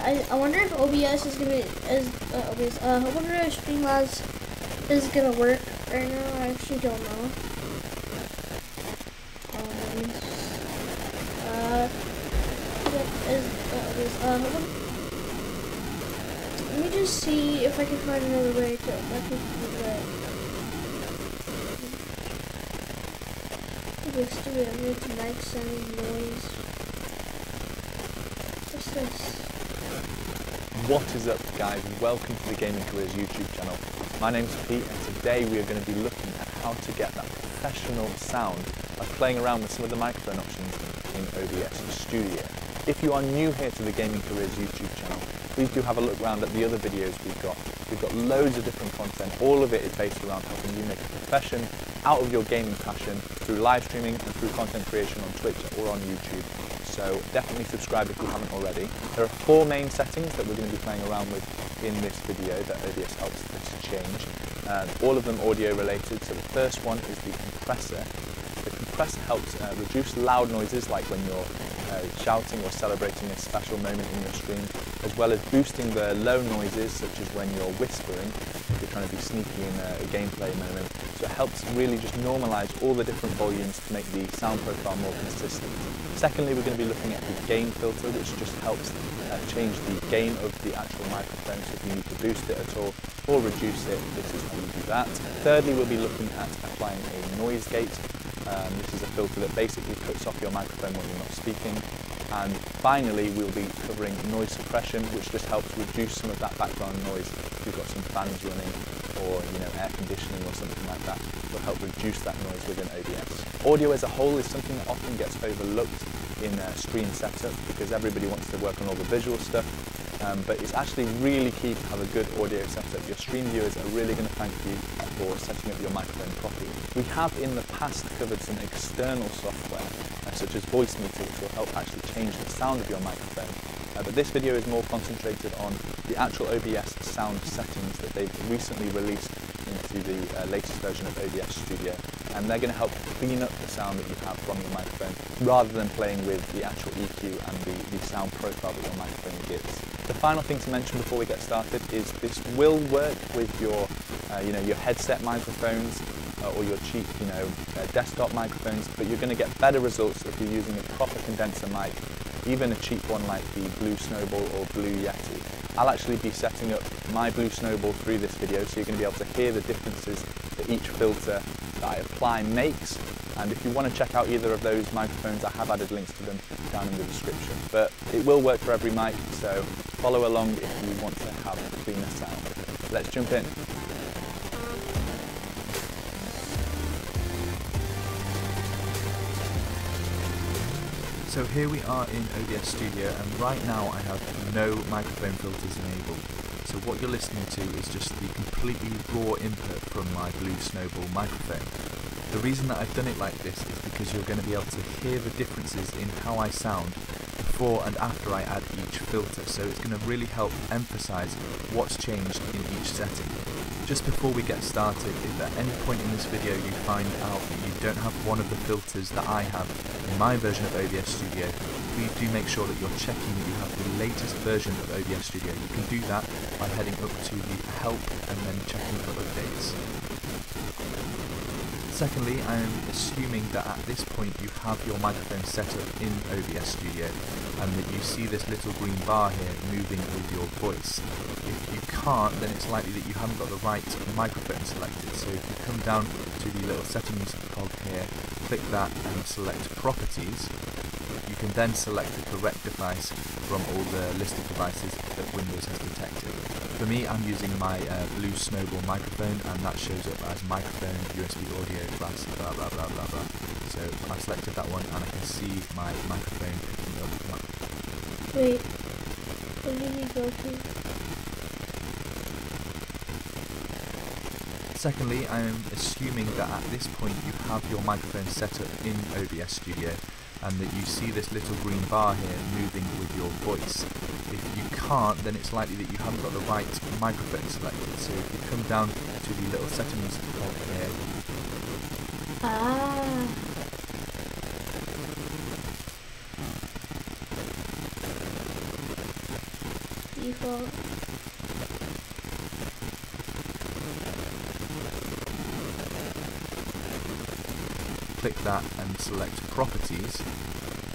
I wonder if OBS is gonna I wonder if Streamlabs is gonna work right now. I actually don't know. Let me just see if I can find another way to do it. This to be a really nice sounding noise. What's this? What is up, guys? Welcome to the Gaming Careers YouTube channel. My name's Pete, and today we are going to be looking at how to get that professional sound by playing around with some of the microphone options in OBS Studio. If you are new here to the Gaming Careers YouTube channel, please do have a look around at the other videos we've got. We've got loads of different content. All of it is based around helping you make a profession out of your gaming passion through live streaming and through content creation on Twitch or on YouTube. So definitely subscribe if you haven't already. There are 4 main settings that we're going to be playing around with in this video that OBS helps us to change. All of them audio related. So the first one is the compressor. The compressor helps reduce loud noises like when you're shouting or celebrating a special moment in your stream, as well as boosting the low noises such as when you're whispering, if you're trying to be sneaky in a gameplay moment. So it helps really just normalise all the different volumes to make the sound profile more consistent. Secondly, we're going to be looking at the gain filter, which just helps change the gain of the actual microphone, so if you need to boost it at all or reduce it, this is how you do that. Thirdly, we'll be looking at applying a noise gate. This is a filter that basically cuts off your microphone when you're not speaking. And finally, we'll be covering noise suppression, which just helps reduce some of that background noise. If you've got some fans running or air conditioning or something like that, it will help reduce that noise within OBS. Audio as a whole is something that often gets overlooked in stream setup because everybody wants to work on all the visual stuff. But it's actually really key to have a good audio setup. Your stream viewers are really going to thank you for setting up your microphone properly. We have in the past covered some external software, such as Voice Meter, which will help actually change the sound of your microphone. But this video is more concentrated on the actual OBS sound settings that they've recently released into the latest version of OBS Studio. And they're going to help clean up the sound that you have from your microphone, rather than playing with the actual EQ and the sound profile that your microphone gives. The final thing to mention before we get started is this will work with your, your headset microphones or your cheap, desktop microphones, but you're going to get better results if you're using a proper condenser mic, even a cheap one like the Blue Snowball or Blue Yeti. I'll actually be setting up my Blue Snowball through this video, so you're going to be able to hear the differences that each filter that I apply makes. And if you want to check out either of those microphones, I have added links to them down in the description. But it will work for every mic, so follow along if you want to have a cleaner sound. Let's jump in. So here we are in OBS Studio, and right now I have no microphone filters enabled. So what you're listening to is just the completely raw input from my Blue Snowball microphone. The reason that I've done it like this is because you're going to be able to hear the differences in how I sound before and after I add each filter, so it's going to really help emphasize what's changed in each setting. Just before we get started, if at any point in this video you find out that you don't have one of the filters that I have in my version of OBS Studio, please do make sure that you're checking that you have the latest version of OBS Studio. You can do that by heading up to the help and then checking for updates. Secondly, I am assuming that at this point you have your microphone set up in OBS Studio and that you see this little green bar here moving with your voice. If you can't, then it's likely that you haven't got the right microphone selected. So if you come down to the little settings cog here, click that and select Properties, you can then select the correct device from all the list of devices that Windows has detected. For me, I'm using my Blue Snowball microphone, and that shows up as microphone, USB audio, class, blah blah blah blah blah. So I've selected that one, and I can see my microphone picking up. Wait, where did we go to? Secondly, I am assuming that at this point you have your microphone set up in OBS Studio and that you see this little green bar here moving with your voice. If you can't, then it's likely that you haven't got the right microphone selected. So if you come down to the little settings cog here. default. Click that and select Properties.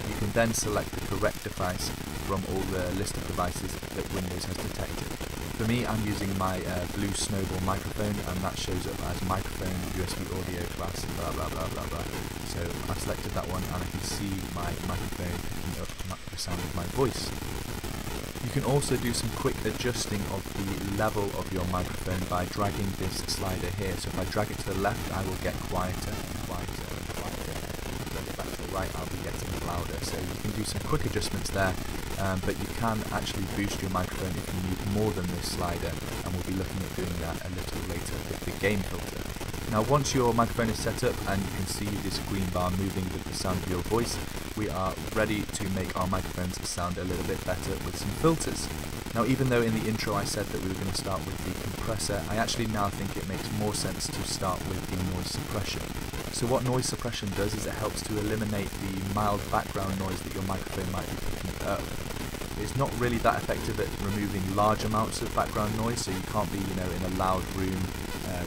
You can then select the correct device from all the list of devices that Windows has detected. For me, I'm using my blue Snowball microphone, and that shows up as microphone, USB audio class, blah blah blah blah blah. So I've selected that one, and I can see my microphone picking up the sound of my voice. You can also do some quick adjusting of the level of your microphone by dragging this slider here. So if I drag it to the left, I will get quieter and quieter and quieter. Drag it back to the right, I'll be getting louder. So you can do some quick adjustments there, but you can actually boost your microphone if you need more than this slider, and we'll be looking at doing that a little later with the gain filter. Now once your microphone is set up and you can see this green bar moving with the sound of your voice, we are ready to make our microphones sound a little bit better with some filters. Now even though in the intro I said that we were going to start with the compressor, I actually now think it makes more sense to start with the noise suppression. So what noise suppression does is it helps to eliminate the mild background noise that your microphone might be picking up. It's not really that effective at removing large amounts of background noise, so you can't be, in a loud room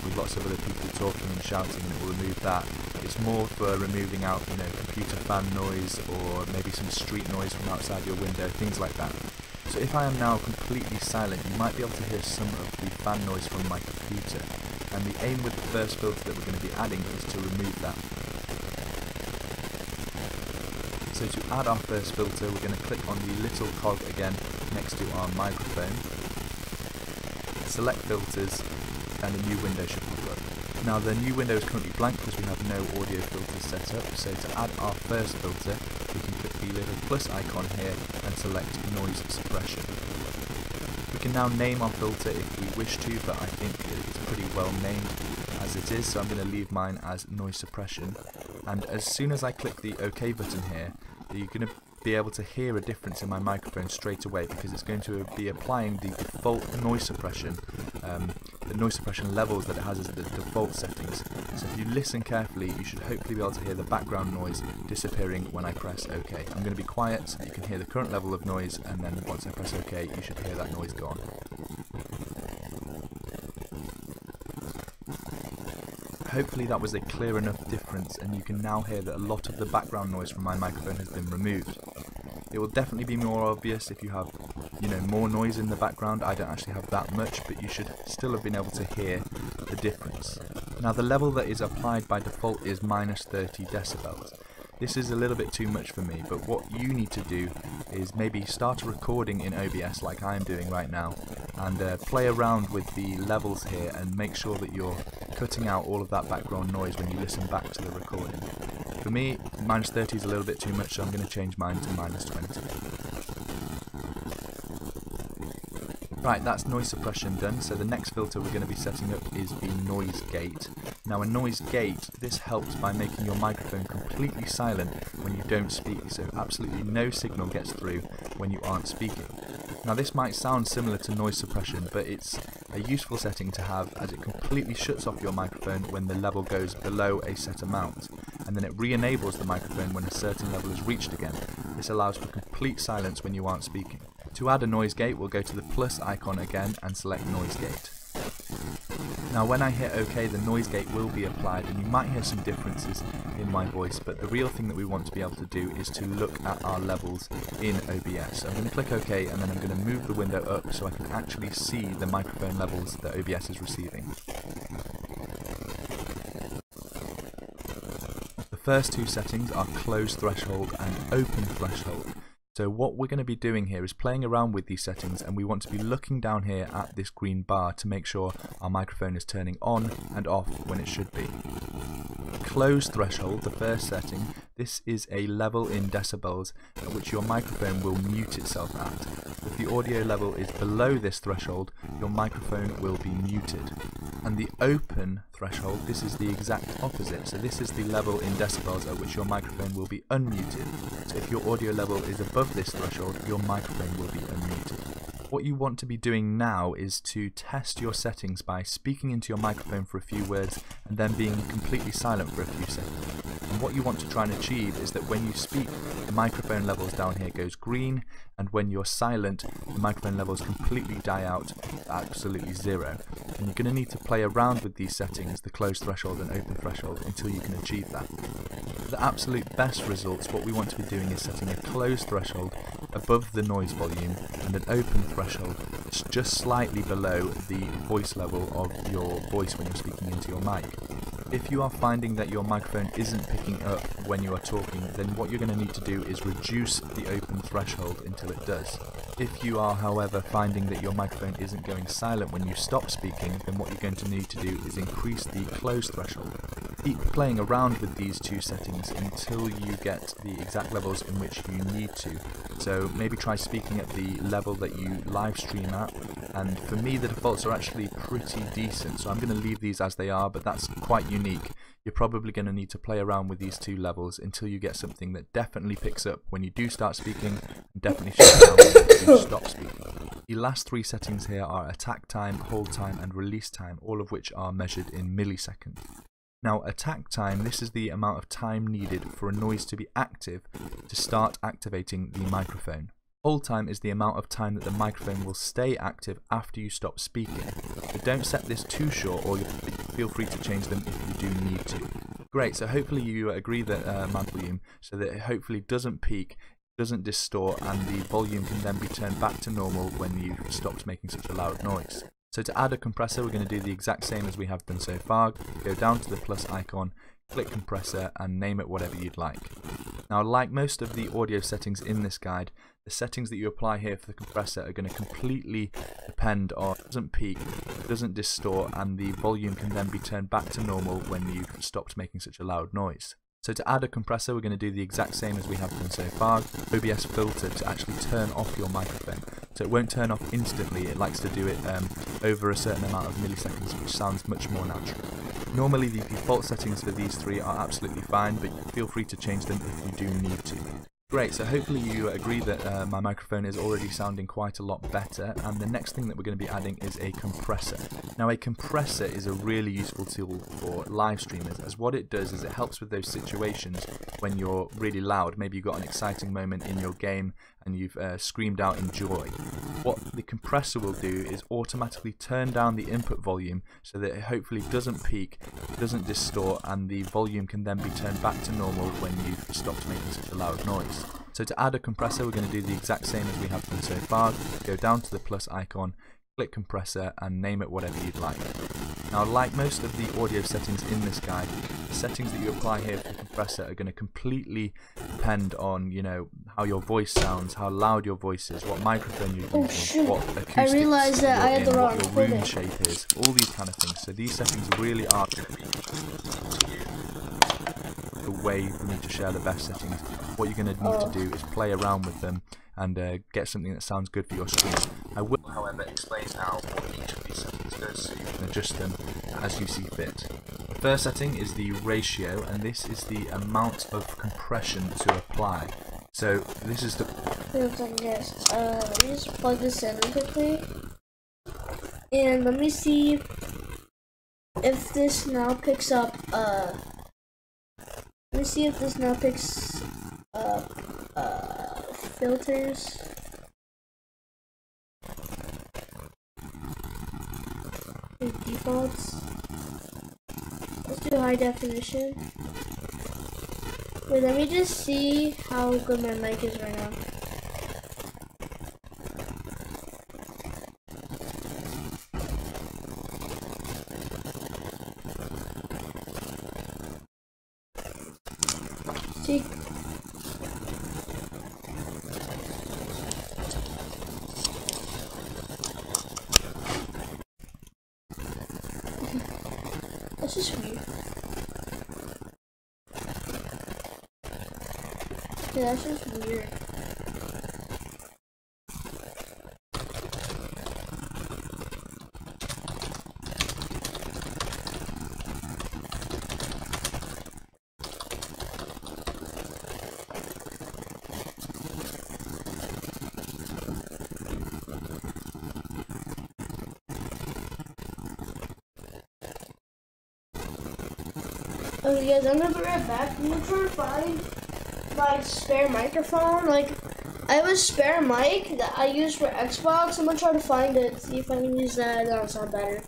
with lots of other people talking and shouting, and it will remove that. It's more for removing out, computer fan noise or maybe some street noise from outside your window, things like that. So if I am now completely silent, you might be able to hear some of the fan noise from my computer. And the aim with the first filter that we're going to be adding is to remove that. So to add our first filter, we're going to click on the little cog again next to our microphone, select filters, and a new window should pop up. Now the new window is currently blank because we have no audio filters set up, so to add our first filter, we can click the little plus icon here and select noise suppression. We can now name our filter if we wish to, but I think it's pretty well named as it is, so I'm going to leave mine as noise suppression. And as soon as I click the OK button here, you're going to be able to hear a difference in my microphone straight away, because it's going to be applying the default noise suppression, the noise suppression levels that it has as the default settings. So if you listen carefully, you should hopefully be able to hear the background noise disappearing when I press OK. I'm going to be quiet so that you can hear the current level of noise, and then once I press OK, you should hear that noise gone. Hopefully that was a clear enough difference, and you can now hear that a lot of the background noise from my microphone has been removed. It will definitely be more obvious if you have, more noise in the background. I don't actually have that much, but you should still have been able to hear the difference. Now the level that is applied by default is minus 30 decibels. This is a little bit too much for me, but what you need to do is maybe start a recording in OBS like I'm doing right now, and play around with the levels here and make sure that you're cutting out all of that background noise when you listen back to the recording. For me, minus 30 is a little bit too much, so I'm going to change mine to minus 20. Right, that's noise suppression done, so the next filter we're going to be setting up is the noise gate. Now a noise gate, this helps by making your microphone completely silent when you don't speak, so absolutely no signal gets through when you aren't speaking. Now this might sound similar to noise suppression, but it's a useful setting to have, as it completely shuts off your microphone when the level goes below a set amount, and then it re-enables the microphone when a certain level is reached again. This allows for complete silence when you aren't speaking. To add a noise gate, we'll go to the plus icon again and select noise gate. Now when I hit OK, the noise gate will be applied, and you might hear some differences in my voice, but the real thing that we want to be able to do is to look at our levels in OBS. So I'm going to click OK, and then I'm going to move the window up so I can actually see the microphone levels that OBS is receiving. The first two settings are close threshold and open threshold. So what we're going to be doing here is playing around with these settings, and we want to be looking down here at this green bar to make sure our microphone is turning on and off when it should be. Close threshold, the first setting, this is a level in decibels at which your microphone will mute itself at. If the audio level is below this threshold, your microphone will be muted. And the open threshold, this is the exact opposite. So this is the level in decibels at which your microphone will be unmuted. So if your audio level is above this threshold, your microphone will be unmuted. What you want to be doing now is to test your settings by speaking into your microphone for a few words and then being completely silent for a few seconds. And what you want to try and achieve is that when you speak, the microphone levels down here goes green, and when you're silent, the microphone levels completely die out to absolutely zero. And you're going to need to play around with these settings, the close threshold and open threshold, until you can achieve that. For the absolute best results, what we want to be doing is setting a closed threshold above the noise volume and an open threshold just slightly below the voice level of your voice when you're speaking into your mic. If you are finding that your microphone isn't picking up when you are talking, then what you're going to need to do is reduce the open threshold until it does. If you are, however, finding that your microphone isn't going silent when you stop speaking, then what you're going to need to do is increase the closed threshold. Keep playing around with these two settings until you get the exact levels in which you need to. So maybe try speaking at the level that you live stream at, and for me the defaults are actually pretty decent, so I'm going to leave these as they are, but that's quite unique. You're probably going to need to play around with these two levels until you get something that definitely picks up when you do start speaking and definitely shuts down when you do stop speaking. The last three settings here are attack time, hold time and release time, all of which are measured in milliseconds. Now, attack time, this is the amount of time needed for a noise to be active to start activating the microphone. Hold time is the amount of time that the microphone will stay active after you stop speaking. But don't set this too short, or feel free to change them if you do need to. Great, so hopefully you agree that my volume, so that it hopefully doesn't peak, doesn't distort, and the volume can then be turned back to normal when you've stopped making such a loud noise. So to add a compressor, we're going to do the exact same as we have done so far. Go down to the plus icon, click compressor and name it whatever you'd like. Now, like most of the audio settings in this guide, the settings that you apply here for the compressor are going to completely depend on it doesn't peak, it doesn't distort, and the volume can then be turned back to normal when you've stopped making such a loud noise. So to add a compressor, we're going to do the exact same as we have done so far. OBS filter to actually turn off your microphone. So it won't turn off instantly, it likes to do it over a certain amount of milliseconds, which sounds much more natural. Normally the default settings for these three are absolutely fine, but feel free to change them if you do need to. Great, so hopefully you agree that my microphone is already sounding quite a lot better, and the next thing that we're going to be adding is a compressor. Now, a compressor is a really useful tool for live streamers, as what it does is it helps with those situations when you're really loud. Maybe you've got an exciting moment in your game and you've screamed out in joy. What the compressor will do is automatically turn down the input volume so that it hopefully doesn't peak, doesn't distort, and the volume can then be turned back to normal when you've stopped making such a loud noise. So to add a compressor, we're going to do the exact same as we have done so far. Go down to the plus icon, click compressor and name it whatever you'd like. Now, like most of the audio settings in this guide, the settings that you apply here for the compressor are going to completely depend on, you know, how your voice sounds, how loud your voice is, what microphone you're using, what acoustics I realized that I had the wrong what your room shape is, all these kind of things. So these settings really are going to be the way for me to share the best settings. What you're going to need to do is play around with them and get something that sounds good for your stream. I will, however, explain now what each of these settings does so you can adjust them as you see fit. The first setting is the ratio, and this is the amount of compression to apply. So this is the... Yes. Let me just plug this in quickly. And let me see if this now picks up, let me see if this now picks up, filters. Defaults. Let's do high definition. Wait, let me just see how good my mic is right now. See? That's just weird. Yeah, that's just weird. Okay, guys, I'm gonna be right back. I'm gonna try to find my spare microphone. Like, I have a spare mic that I use for Xbox. I'm gonna try to find it, see if I can use that. That'll sound better.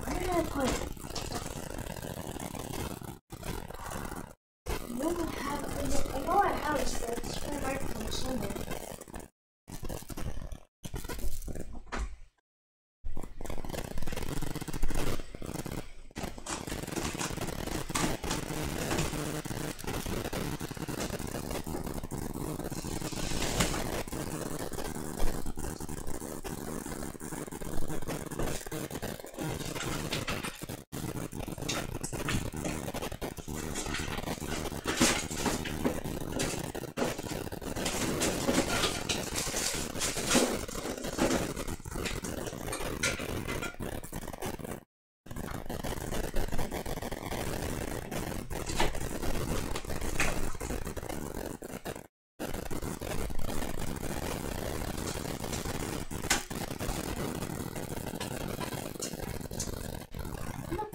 Where did I put it? I know I have a spare microphone somewhere.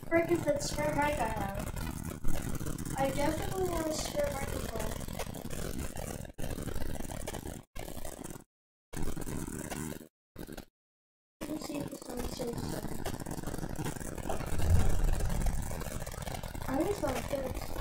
Frick is that spare mic I have? I definitely have a spare microphone. Let me see if this one says something. I just want to fix.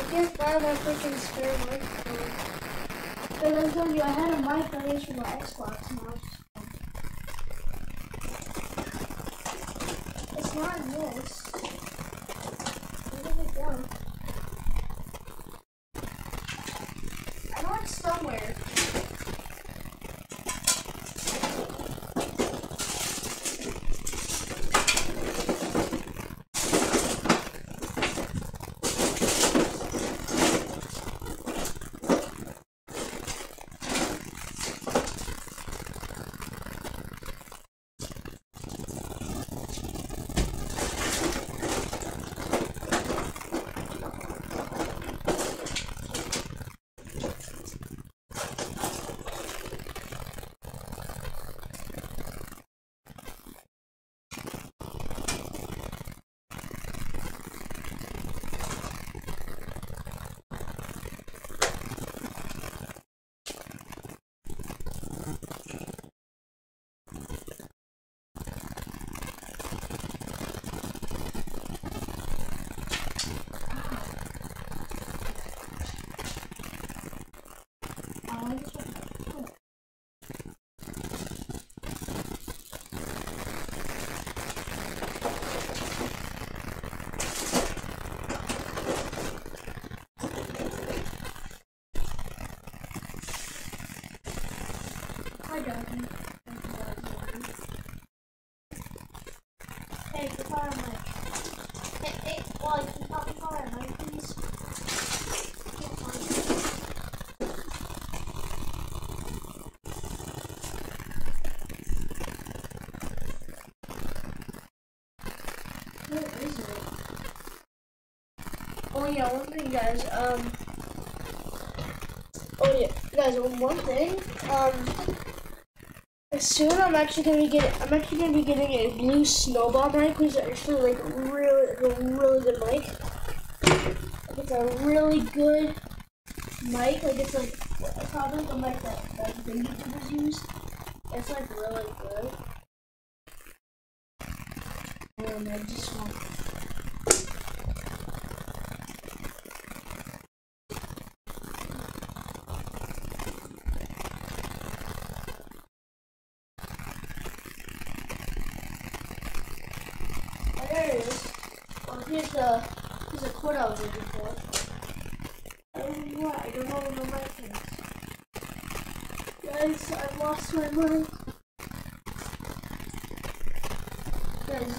can't find my freaking spare microphone. Because I'm telling you, I had a mic I used for my Xbox now. It's not in this. Where did it go? I know it's somewhere. Hi, Doggy. Hey, the fire mic. Hey, Wally, can you help me fire mic, please? Where is it? Oh yeah, one thing, guys. Oh yeah, guys. One thing. Soon I'm actually gonna be getting a blue snowball mic, which is actually like a really good mic. Like, it's a really good mic. Like it's like probably the mic that the YouTubers use. It's like really good. And I just want. There it is. Well, here's the cord I was looking for. I don't know why. I don't know where my mic is. Guys, I lost my mic. Guys,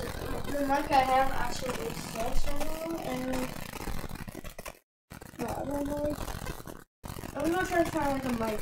the mic I have actually sucks right now, and no, I don't know. I'm gonna try to find like a mic.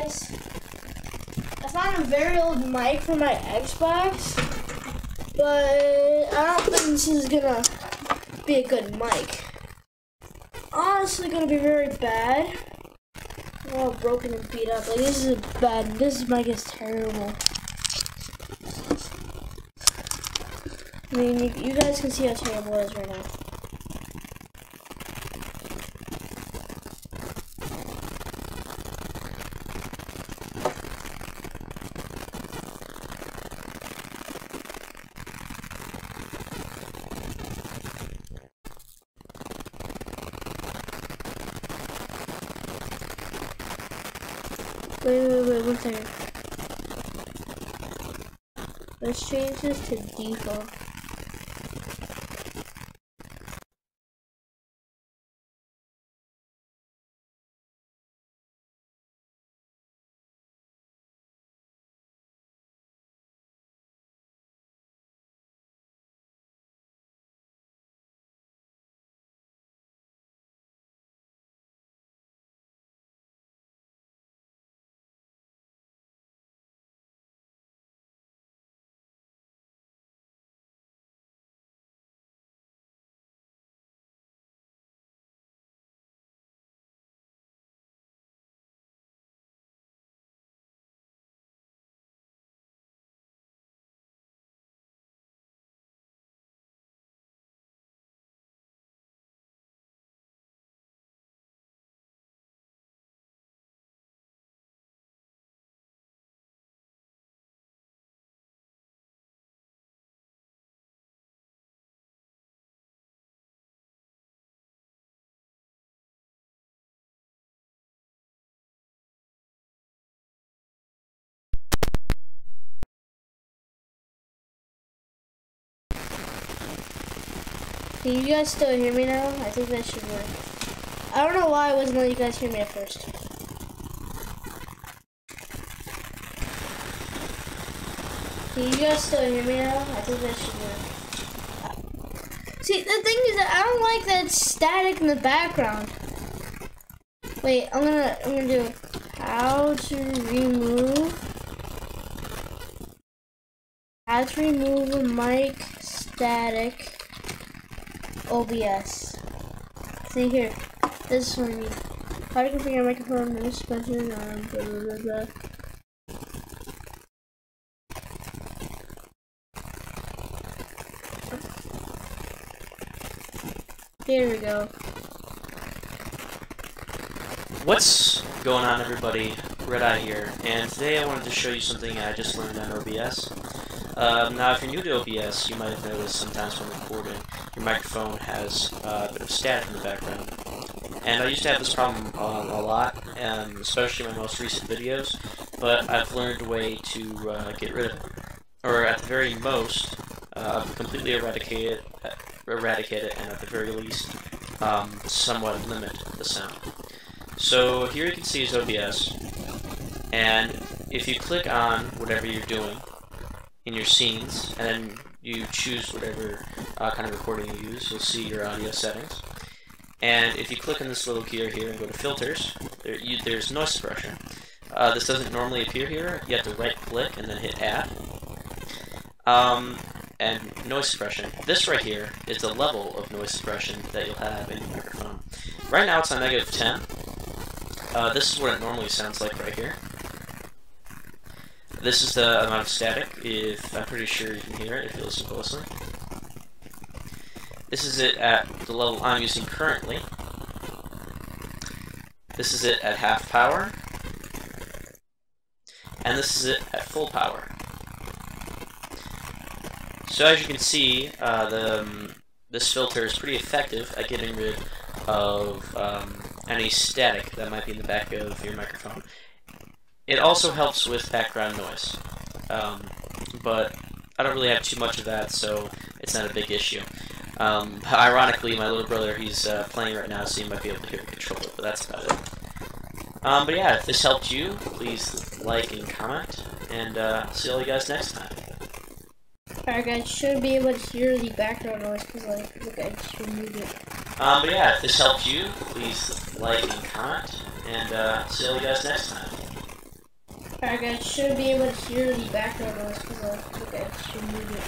guys. I found a very old mic for my Xbox, but I don't think this is gonna be a good mic. Honestly, gonna be very bad. All broken and beat up. Like, this is bad. This mic is terrible. I mean, you guys can see how terrible it is right now. Wait, 1 second. Let's change this to default. Can you guys still hear me now? I think that should work. I don't know why I wasn't letting you guys hear me at first. Can you guys still hear me now? I think that should work. See, the thing is that I don't like that static in the background. Wait, I'm gonna do how to remove a mic static OBS. See here, this is what I mean. How to configure a microphone, no suspension, blah blah blah. Here we go. What's going on, everybody? Red Eye here, and today I wanted to show you something I just learned on OBS. Now, if you're new to OBS, you might have noticed sometimes when recording, your microphone has a bit of static in the background. And I used to have this problem a lot, especially in my most recent videos, but I've learned a way to get rid of it. Or at the very most, completely eradicate it, and at the very least, somewhat limit the sound. So here you can see is OBS, and if you click on whatever you're doing in your scenes, and then you choose whatever kind of recording you use, you'll see your audio settings. And if you click on this little gear here and go to filters, there's noise suppression. This doesn't normally appear here. You have to right click and then hit add. And noise suppression. This right here is the level of noise suppression that you'll have in your microphone. Right now it's on -10. This is what it normally sounds like right here. This is the amount of static. I'm pretty sure you can hear it if you listen closely. This is it at the level I'm using currently. This is it at half power. And this is it at full power. So as you can see, this filter is pretty effective at getting rid of any static that might be in the back of your microphone. It also helps with background noise, but I don't really have too much of that, so it's not a big issue. Ironically, my little brother, he's playing right now, so he might be able to hear the controller, but that's about it. But yeah, if this helped you, please like and comment, and see all you guys next time. Alright guys, you should be able to hear the background noise, because like, look, I just removed it. But yeah, if this helped you, please like and comment, and see all you guys next time. Alright guys, should be able to hear the background noise because I should move it.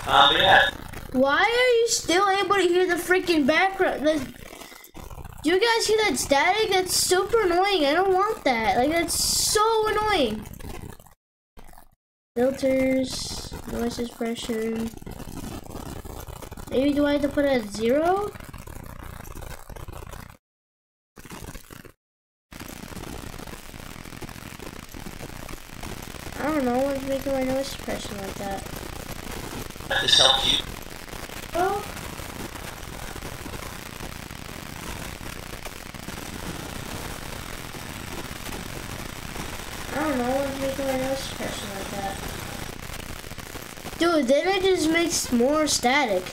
But yeah. Why are you still able to hear the freaking background? Do you guys hear that static? That's super annoying. I don't want that. Like, that's so annoying. Filters, noise suppression. Maybe do I have to put it at 0? I don't know what's making my noise suppression like that. This helps you. Oh. I don't know what's making my noise suppression like that. Dude, then it just makes more static.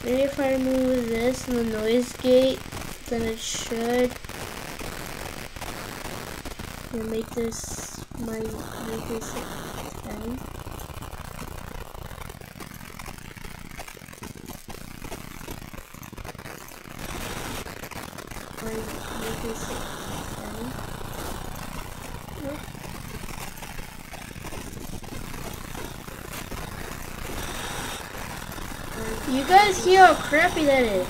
Maybe if I remove this and the noise gate, then it should make this 10. Make this You guys hear how crappy that is?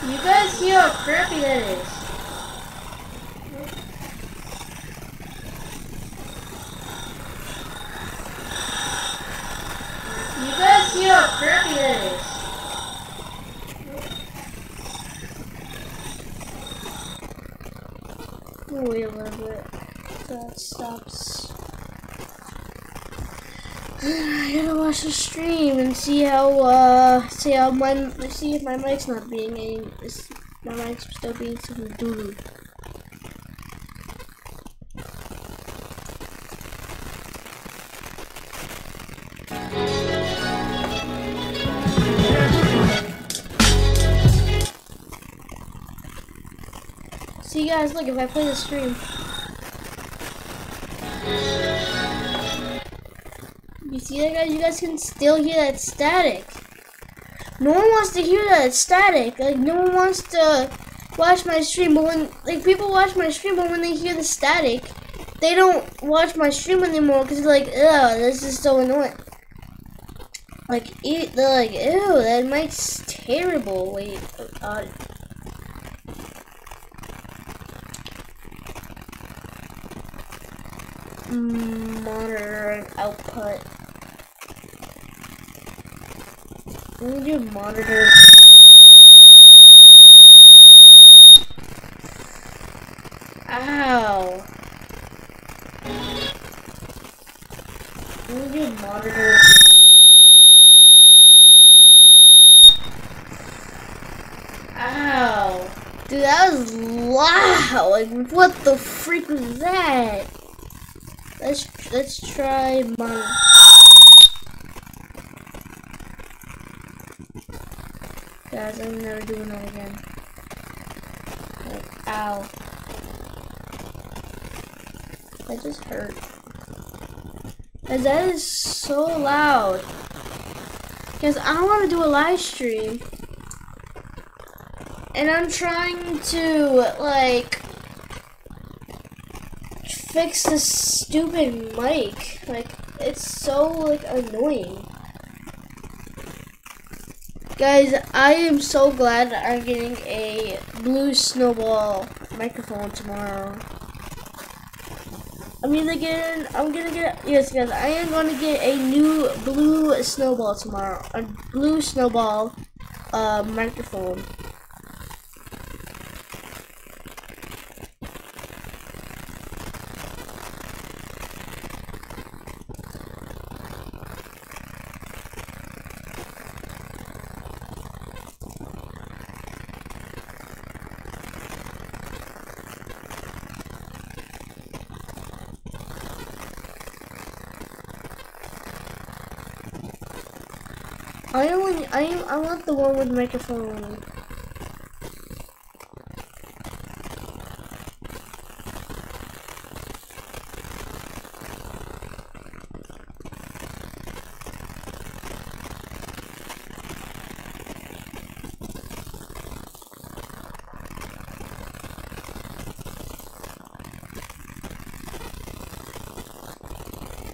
You guys hear how crappy that is? You guys hear how crappy that is? Wait a little bit. That stops. I gotta watch the stream and see if my mic's not being my mic's still being some doo-doo. See guys, look, if I play the stream. You see that guys? You guys can still hear that static. No one wants to hear that static. Like no one wants to watch my stream, but when people watch my stream, but when they hear the static, they don't watch my stream anymore because they're like, ugh, this is so annoying. Like they're like, ew, that mic's terrible. Wait, monitor and output. Let me do monitor. Ow. Let me do monitor. Ow. Dude, that was loud. Like, what the freak was that? Let's try monitor. Guys, I'm never doing that again. Like, ow. That just hurt. Cause that is so loud. Cause I don't want to do a live stream. And I'm trying to, like, fix this stupid mic. Like, it's so, like, annoying. Guys, I am so glad that I'm getting a blue snowball microphone tomorrow. Yes guys, I am gonna get a new blue snowball tomorrow. A blue snowball microphone. I want the one with microphone.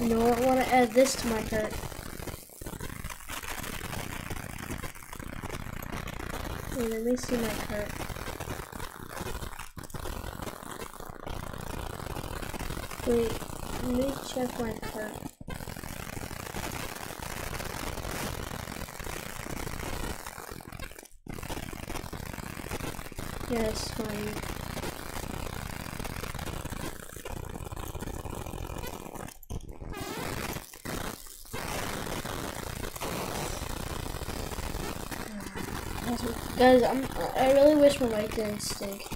You know what? I want to add this to my cart. Wait, let me see my cart. Wait, let me check my cart. Yes, fine. Guys, I really wish my mic didn't stink.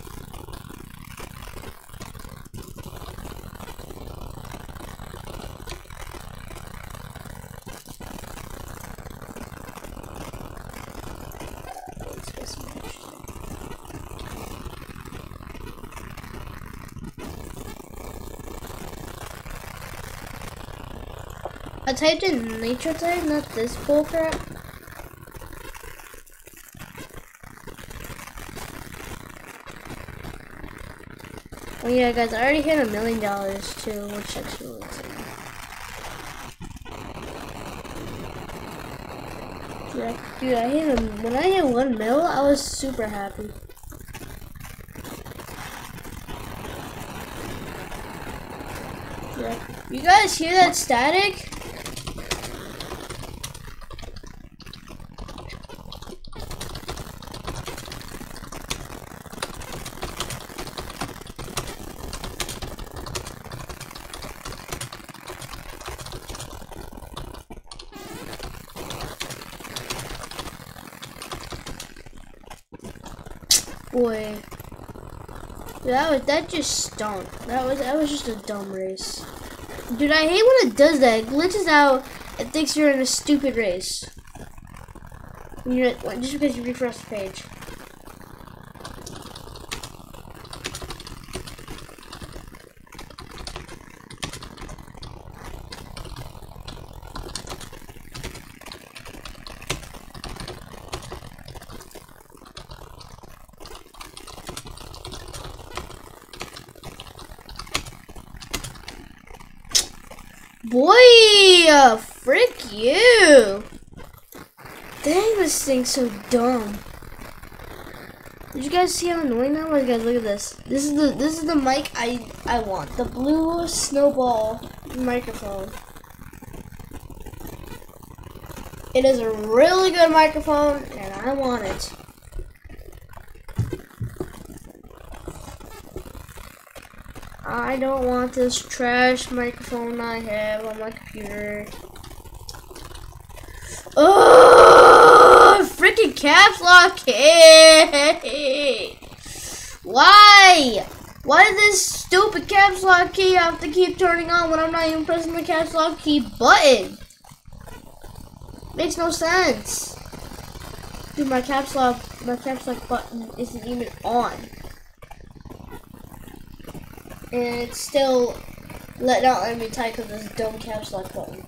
I typed in Nitrotype, not this bullcrap. Oh yeah, guys, I already hit $1 million too, which actually looks like. Dude, when I hit 1 mil, I was super happy. Yeah. You guys hear that static? Boy, that just stunk. That was just a dumb race. Dude, I hate when it does that. It glitches out and thinks you're in a stupid race. Just because you refresh the page. Boy, frick you! Dang, this thing's so dumb. Did you guys see how annoying that was? Guys, look at this. This is the mic I want. The blue snowball microphone. It is a really good microphone, and I want it. I don't want this trash microphone I have on my computer. Oh, freaking caps lock key! Why? Why did this stupid caps lock key have to keep turning on when I'm not even pressing the caps lock key button? Makes no sense. Dude, my caps lock button isn't even on. And it's still not letting me type with this dumb caps lock button.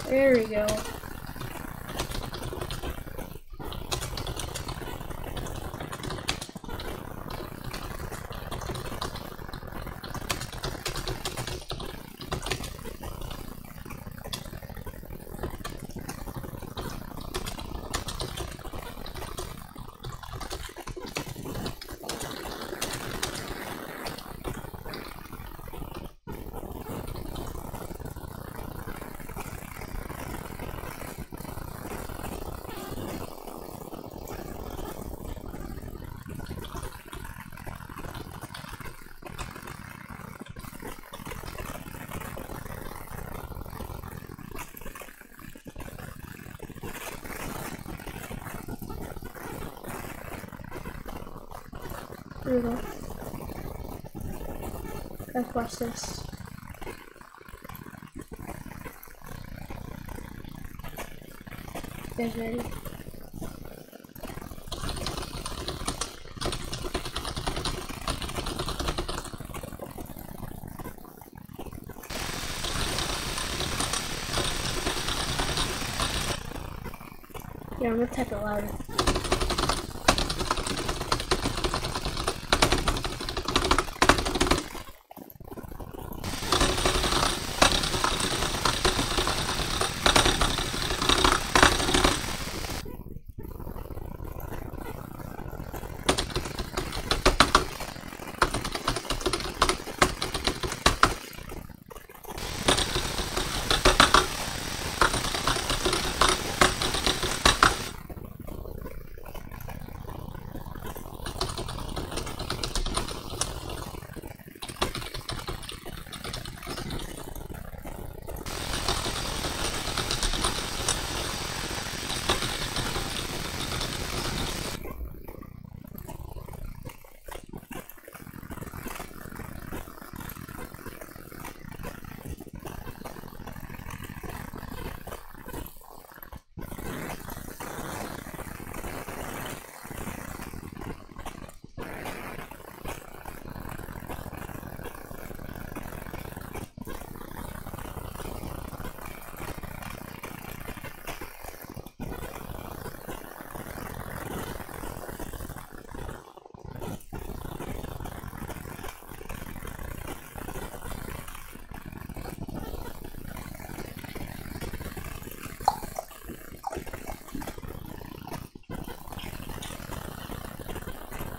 There we go. There we go. Let's watch this. You guys ready? Yeah, I'm gonna type it louder.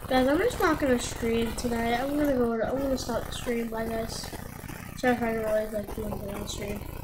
Guys, I'm just not gonna stream tonight. I'm gonna stop the stream. Bye, guys. Sorry if I didn't really like doing it on stream.